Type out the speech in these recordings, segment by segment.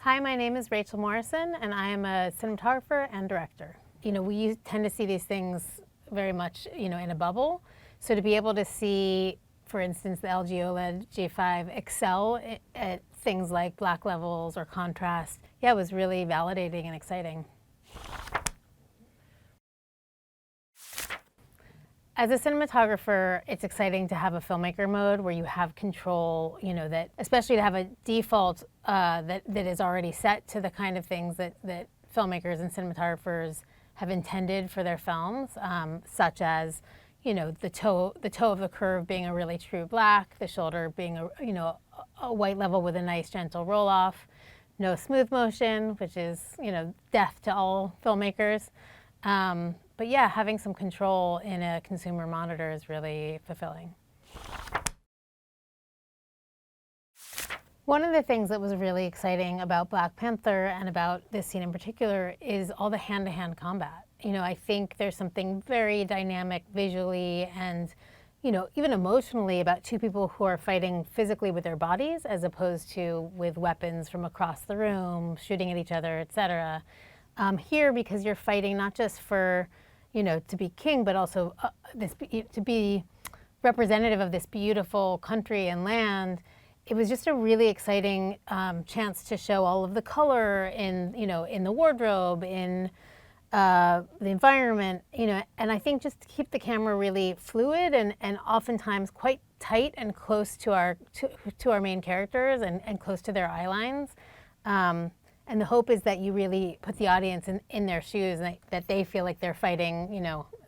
Hi, my name is Rachel Morrison, and I am a cinematographer and director. We tend to see these things very much, in a bubble. So to be able to see, for instance, the LG OLED G5 excel at things like black levels or contrast, it was really validating and exciting. As a cinematographer, it's exciting to have a filmmaker mode where you have control, that especially to have a default that is already set to the kind of things that filmmakers and cinematographers have intended for their films, such as, the toe of the curve being a really true black, the shoulder being a white level with a nice gentle roll off, no smooth motion, which is, death to all filmmakers. But yeah, having some control in a consumer monitor is really fulfilling. One of the things that was really exciting about Black Panther and about this scene in particular is all the hand-to-hand combat. I think there's something very dynamic visually and, even emotionally about two people who are fighting physically with their bodies as opposed to with weapons from across the room, shooting at each other, etc. Here, because you're fighting not just for, to be king, but also to be representative of this beautiful country and land, it was just a really exciting chance to show all of the color in, in the wardrobe, in the environment, and I think just to keep the camera really fluid and oftentimes quite tight and close to our main characters and close to their eye lines. And the hope is that you really put the audience in their shoes and that they feel like they're fighting,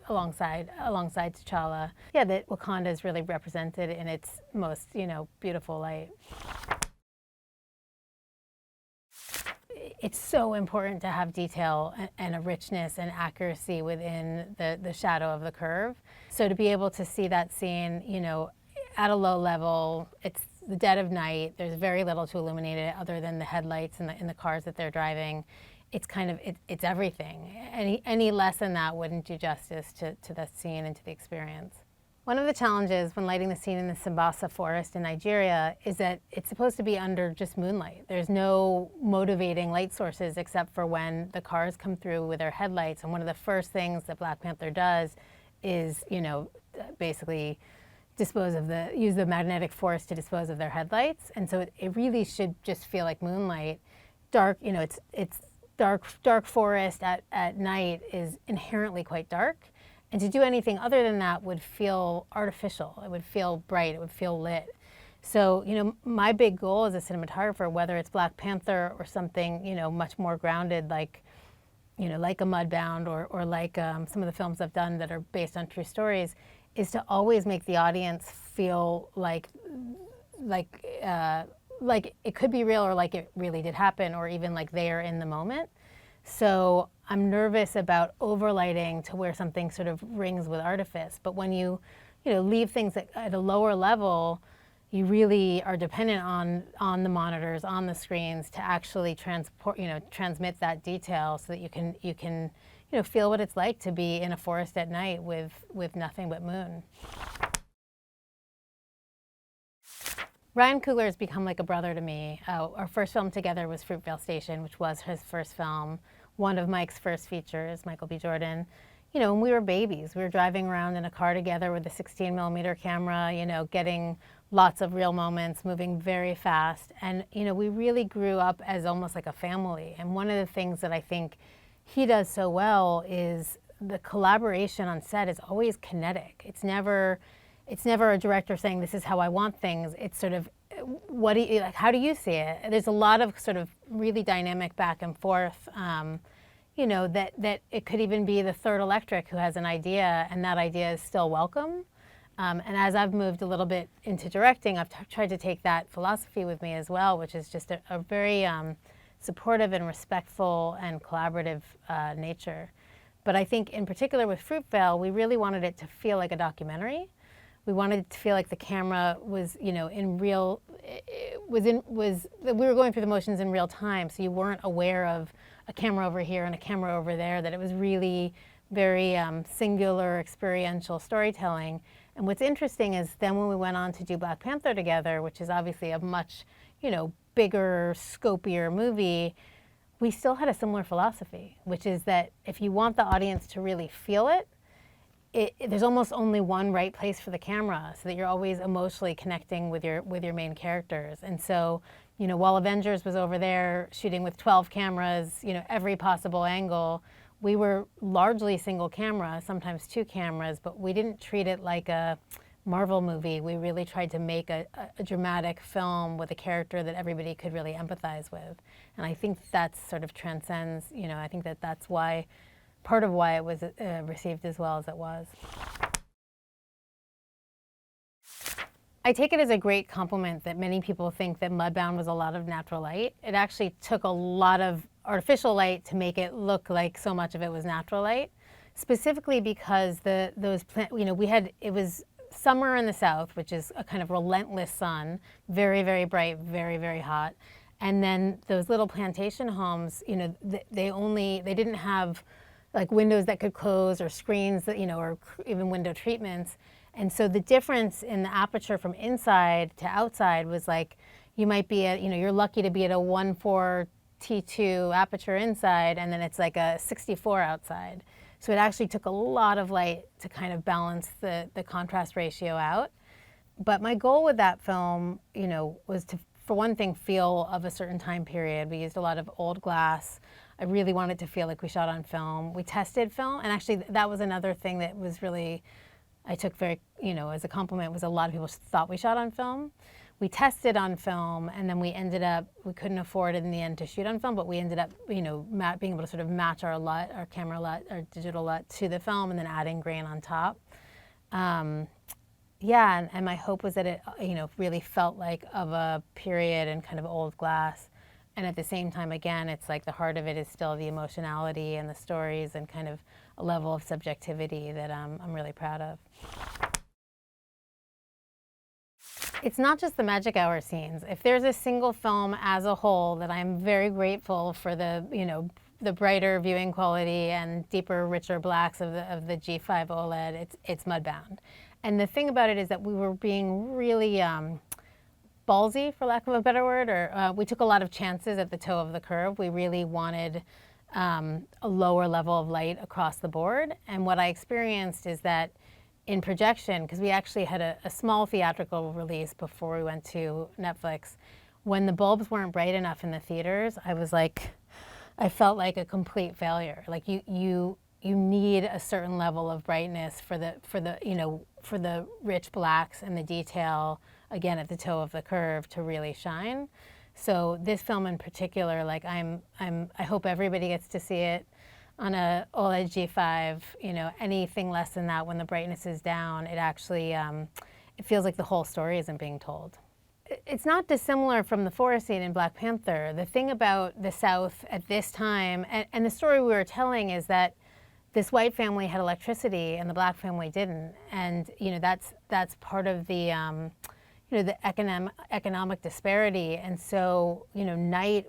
alongside T'Challa. Yeah, that Wakanda is really represented in its most, beautiful light. It's so important to have detail and a richness and accuracy within the shadow of the curve. So to be able to see that scene, at a low level, it's the dead of night, there's very little to illuminate it other than the headlights in the cars that they're driving. It's it's everything. Any less than that wouldn't do justice to the scene and to the experience. One of the challenges when lighting the scene in the Sambasa forest in Nigeria is that it's supposed to be under just moonlight. There's no motivating light sources except for when the cars come through with their headlights. And one of the first things that Black Panther does is, basically use the magnetic force to dispose of their headlights. And so it really should just feel like moonlight. Dark, it's dark forest at night is inherently quite dark. And to do anything other than that would feel artificial. It would feel bright, it would feel lit. So, my big goal as a cinematographer, whether it's Black Panther or something, much more grounded like, like a Mudbound or like some of the films I've done that are based on true stories, is to always make the audience feel like it could be real or like it really did happen or even like they are in the moment. So I'm nervous about overlighting to where something sort of rings with artifice. But when you leave things at a lower level, you really are dependent on the monitors, on the screens to actually transmit that detail so that you can feel what it's like to be in a forest at night with nothing but moon. Ryan Coogler has become like a brother to me. Our first film together was Fruitvale Station, which was his first film, one of Mike's first features, Michael B. Jordan. When we were babies, we were driving around in a car together with a 16mm camera, getting lots of real moments, moving very fast. And, we really grew up as almost like a family. And one of the things that I think he does so well is the collaboration on set is always kinetic. It's never a director saying, this is how I want things. It's sort of, how do you see it? There's a lot of sort of really dynamic back and forth, that it could even be the third electric who has an idea and that idea is still welcome. And as I've moved a little bit into directing, I've tried to take that philosophy with me as well, which is just a very supportive and respectful and collaborative nature. But I think in particular with Fruitvale, we really wanted it to feel like a documentary. We wanted it to feel like the camera was, we were going through the motions in real time, so you weren't aware of a camera over here and a camera over there, that it was really very singular, experiential storytelling. And what's interesting is then when we went on to do Black Panther together, which is obviously a much, bigger, scopier movie, we still had a similar philosophy, which is that if you want the audience to really feel it, there's almost only one right place for the camera, so that you're always emotionally connecting with your main characters. And so, while Avengers was over there shooting with 12 cameras, every possible angle, we were largely single camera, sometimes two cameras, but we didn't treat it like a Marvel movie. We really tried to make a dramatic film with a character that everybody could really empathize with. And I think that sort of transcends, I think that's why, part of why it was received as well as it was. I take it as a great compliment that many people think that Mudbound was a lot of natural light. It actually took a lot of artificial light to make it look like so much of it was natural light, specifically because it was summer in the South, which is a kind of relentless sun, very, very bright, very, very hot. And then those little plantation homes, they didn't have like windows that could close or screens that, or even window treatments. And so the difference in the aperture from inside to outside was like, you might be at, you're lucky to be at a 1.4 T2 aperture inside, and then it's like a 64 outside. So it actually took a lot of light to kind of balance the contrast ratio out. But my goal with that film, was to, for one thing, feel of a certain time period. We used a lot of old glass. I really wanted to feel like we shot on film. We tested film, and actually that was another thing that was really, I took very, as a compliment, was a lot of people thought we shot on film. We tested on film, and then we couldn't afford in the end to shoot on film, but we ended up, being able to sort of match our LUT, our camera LUT, our digital LUT to the film, and then adding grain on top. And my hope was that it, really felt like of a period and kind of old glass. And at the same time, again, it's like the heart of it is still the emotionality and the stories and kind of a level of subjectivity that I'm really proud of. It's not just the magic hour scenes. If there's a single film as a whole that I'm very grateful for the brighter viewing quality and deeper, richer blacks of the G5 OLED, it's Mudbound. And the thing about it is that we were being really ballsy, for lack of a better word, or we took a lot of chances at the toe of the curve. We really wanted a lower level of light across the board. And what I experienced is that in projection, because we actually had a small theatrical release before we went to Netflix, when the bulbs weren't bright enough in the theaters, I felt like a complete failure. Like you need a certain level of brightness for the rich blacks and the detail, again, at the toe of the curve to really shine. So this film in particular, like I hope everybody gets to see it on a OLED G5. Anything less than that, when the brightness is down, it actually it feels like the whole story isn't being told. It's not dissimilar from the forest scene in Black Panther. The thing about the South at this time, and the story we were telling, is that this white family had electricity and the black family didn't, and that's part of the the economic disparity. And so night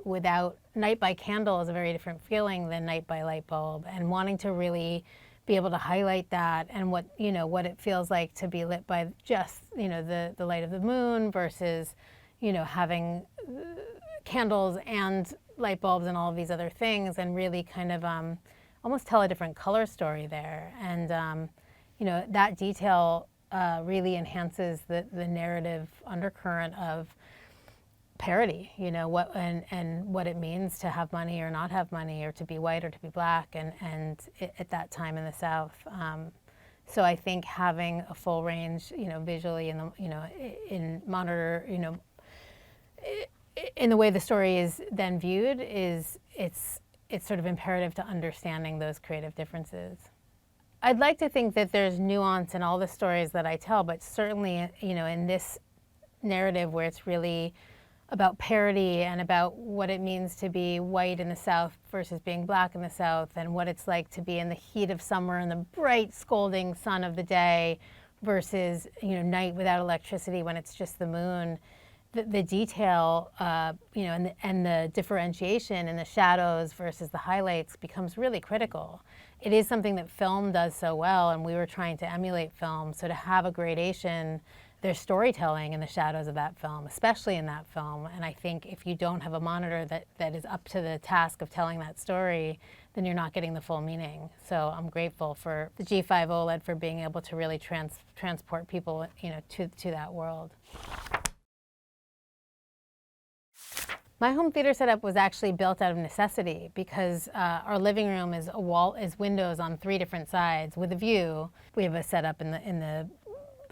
by candle is a very different feeling than night by light bulb, and wanting to really be able to highlight that and what it feels like to be lit by just the light of the moon versus having candles and light bulbs and all of these other things, and really kind of almost tell a different color story there. And that detail really enhances the narrative undercurrent of parity, what it means to have money or not have money, or to be white or to be black, and at that time in the South. So I think having a full range, visually in monitor, in the way the story is then viewed, it's sort of imperative to understanding those creative differences. I'd like to think that there's nuance in all the stories that I tell, but certainly, in this narrative where it's really about parity and about what it means to be white in the South versus being black in the South, and what it's like to be in the heat of summer and the bright, scalding sun of the day versus, night without electricity when it's just the moon. The detail, and the differentiation in the shadows versus the highlights becomes really critical. It is something that film does so well, and we were trying to emulate film. So to have a gradation there's storytelling in the shadows of that film, especially in that film. And I think if you don't have a monitor that is up to the task of telling that story, then you're not getting the full meaning. So I'm grateful for the G5 OLED for being able to really transport people, to that world. My home theater setup was actually built out of necessity because our living room is windows on 3 different sides with a view. We have a setup in the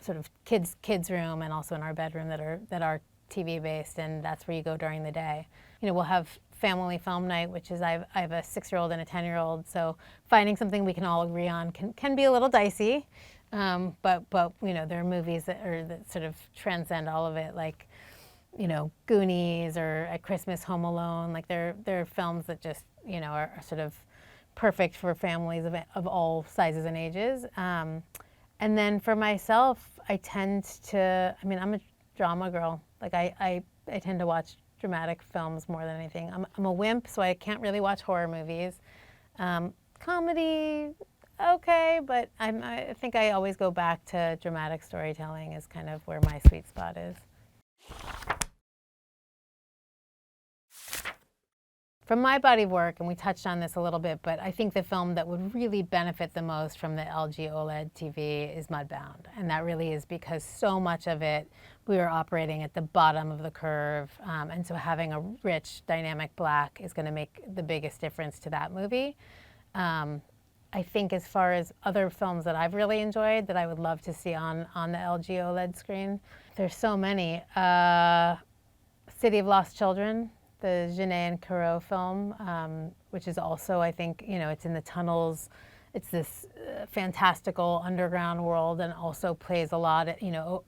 sort of kids room and also in our bedroom that are TV based, and that's where you go during the day. We'll have family film night, which is I have a 6-year-old and a 10-year-old, so finding something we can all agree on can be a little dicey. But there are movies that sort of transcend all of it, like Goonies or At Christmas, Home Alone. Like there are films that just are sort of perfect for families of all sizes and ages. And then for myself, I tend to, I'm a drama girl. Like I tend to watch dramatic films more than anything. I'm a wimp, so I can't really watch horror movies. Comedy, okay, but I think I always go back to dramatic storytelling is kind of where my sweet spot is. From my body of work, and we touched on this a little bit, but I think the film that would really benefit the most from the LG OLED TV is Mudbound. And that really is because so much of it, we were operating at the bottom of the curve. And so having a rich, dynamic black is going to make the biggest difference to that movie. I think as far as other films that I've really enjoyed that I would love to see on the LG OLED screen, there's so many. City of Lost Children, the Genet and Caro film, which is also, I think, it's in the tunnels. It's this fantastical underground world and also plays a lot,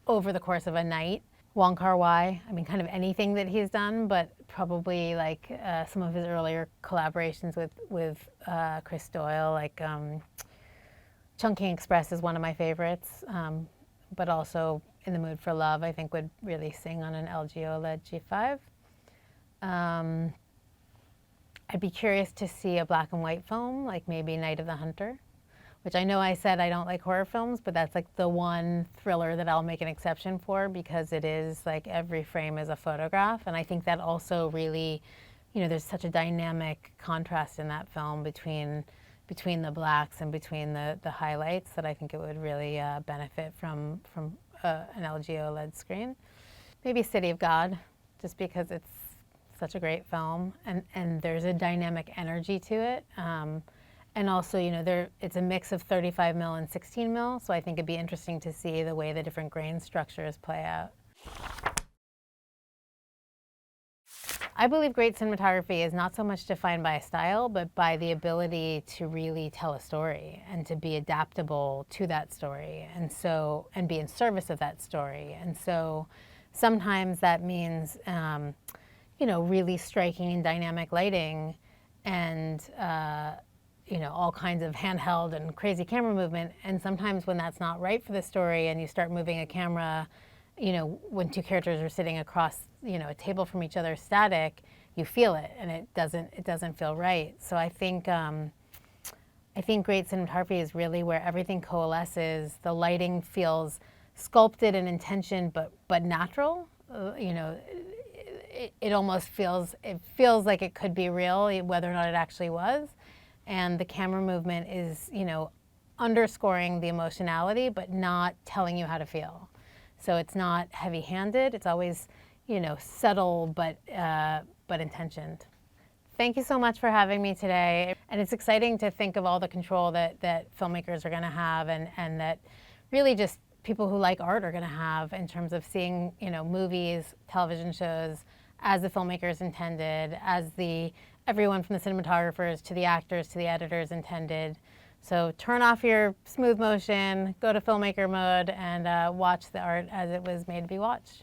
over the course of a night. Wong Kar-wai, kind of anything that he's done, but probably like some of his earlier collaborations with Chris Doyle, like Chungking Express is one of my favorites, but also In the Mood for Love, I think would really sing on an LG OLED G5. I'd be curious to see a black and white film, like maybe Night of the Hunter, which I know I said I don't like horror films, but that's like the one thriller that I'll make an exception for because it is like every frame is a photograph. And I think that also really, there's such a dynamic contrast in that film between the blacks and between the highlights that I think it would really benefit from an LG OLED screen. Maybe City of God, just because it's such a great film, and there's a dynamic energy to it. And also, it's a mix of 35 mil and 16 mil, so I think it'd be interesting to see the way the different grain structures play out. I believe great cinematography is not so much defined by a style, but by the ability to really tell a story and to be adaptable to that story, and be in service of that story. And so sometimes that means really striking and dynamic lighting and, all kinds of handheld and crazy camera movement. And sometimes when that's not right for the story and you start moving a camera, when 2 characters are sitting across, a table from each other static, you feel it and it doesn't feel right. So I think great cinematography is really where everything coalesces. The lighting feels sculpted and intentioned, but natural. It almost feels like it could be real, whether or not it actually was. And the camera movement is, underscoring the emotionality, but not telling you how to feel. So it's not heavy-handed. It's always, subtle, but intentioned. Thank you so much for having me today. And it's exciting to think of all the control that filmmakers are going to have, and that really just people who like art are going to have in terms of seeing, movies, television shows as the filmmakers intended, as everyone from the cinematographers to the actors to the editors intended. So turn off your smooth motion, go to filmmaker mode, and watch the art as it was made to be watched.